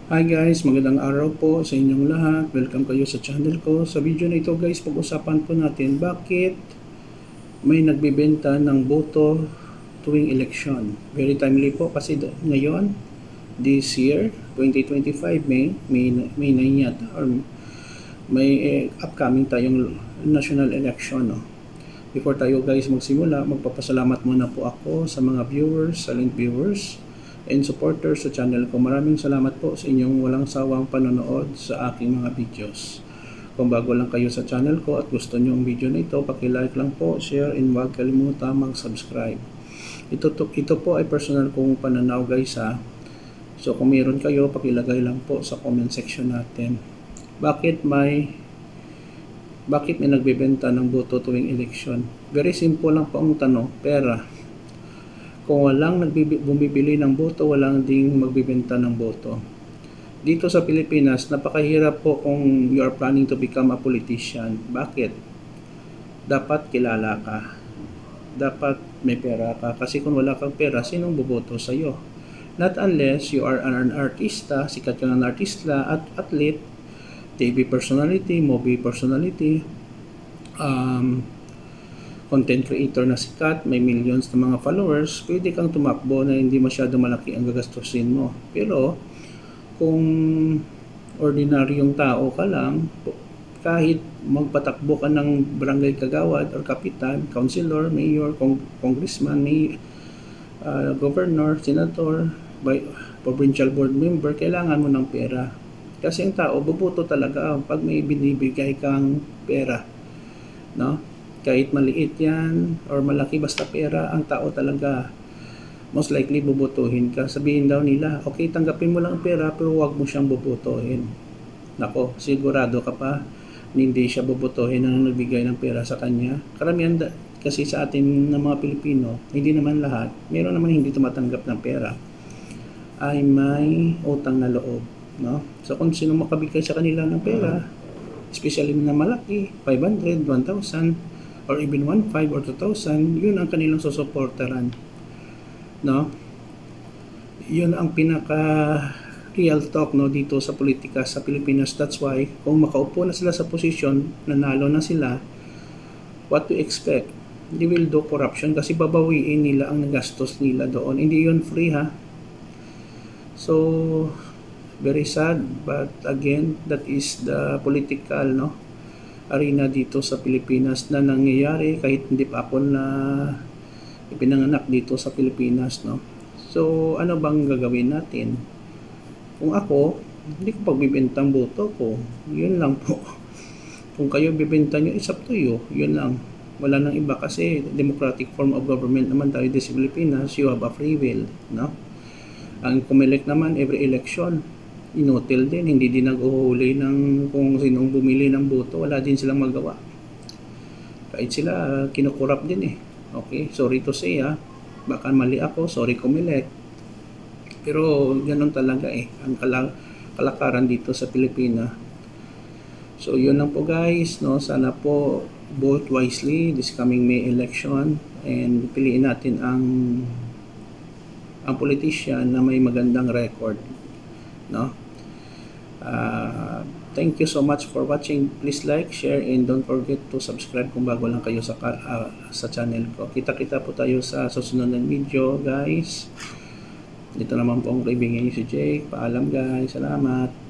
Hi guys, magandang araw po sa inyong lahat. Welcome kayo sa channel ko. Sa video na ito guys, pag-usapan po natin bakit may nagbebenta ng boto tuwing eleksyon. Very timely po kasi ngayon, this year, 2025, May 9 yata, or may upcoming tayong national election. No? Before tayo guys magsimula, magpapasalamat muna po ako sa mga viewers, silent viewers, and supporters sa channel ko. Maraming salamat po sa inyong walang sawang panonood sa aking mga videos. Kung bago lang kayo sa channel ko at gusto nyo ang video na ito, paki-like lang po, share, and huwag kalimutan mag-subscribe. Ito po ay personal kong pananaw guys ha. So kung meron kayo, pakilagay lang po sa comment section natin. Bakit may nagbebenta ng boto tuwing eleksyon? Very simple lang po ang tanong, pera. Kung walang bumibili ng boto, walang ding magbebenta ng boto. Dito sa Pilipinas, napakahirap po kung you are planning to become a politician. Bakit? Dapat kilala ka. Dapat may pera ka. Kasi kung wala kang pera, sinong boboto sa'yo? Not unless you are an artista, sikat ka ng artista at athlete, TV personality, movie personality, content creator na sikat, may millions na mga followers, pwede kang tumakbo na hindi masyado malaki ang gagastusin mo. Pero kung ordinaryong tao ka lang, kahit magpatakbo ka ng barangay kagawad or kapitan, councilor, mayor, congressman, governor, senator, provincial board member, kailangan mo ng pera. Kasi ang tao, boboto talaga pag may binibigay kang pera. No? Kahit maliit yan or malaki, basta pera, ang tao talaga most likely bobotohin ka. Sabihin daw nila, okay, tanggapin mo lang ang pera pero huwag mo siyang bobotohin. Nako, sigurado ka pa hindi siya bobotohin na nagbigay ng pera sa kanya. Karamihan kasi sa atin ng mga Pilipino, hindi naman lahat, meron naman hindi tumatanggap ng pera, ay may utang na loob. No? So kung sino makabigay sa kanila ng pera, especially na malaki, 500, 1,000, or even 1,500 or 2,000, yun ang kanilang susuportaran. No? Yun ang pinaka real talk no dito sa politika sa Pilipinas. That's why kung makaupo na sila sa posisyon, nanalo na sila, what to expect? They will do corruption kasi babawiin nila ang nagastos nila doon. Hindi yun free ha. So very sad, but again, that is the political arena dito sa Pilipinas na nangyayari kahit hindi pa ako na ipinanganak dito sa Pilipinas. No? So ano bang gagawin natin? Kung ako, hindi ko pagbibentang boto ko. Yun lang po. Kung kayo bibenta nyo, it's up to you. Yun lang. Wala nang iba kasi democratic form of government naman tayo dito sa Pilipinas. You have a free will. No? Ang kumelect naman every election, inotel din, hindi din nag-uhuli ng kung sinong bumili ng boto, wala din silang magawa. Kahit sila, kinukurap din eh. Okay, sorry to say baka mali ako, sorry kumelect. Pero ganun talaga eh, ang kalakaran dito sa Pilipinas. So yun lang po guys, no? Sana po vote wisely this coming May election and piliin natin ang politician na may magandang record. No? Thank you so much for watching. Please like, share, and don't forget to subscribe kung bago lang kayo sa channel ko. Kita-kita po tayo sa susunod na video guys. Dito naman po ang kaibigan niyo si Jake. Paalam guys. Salamat.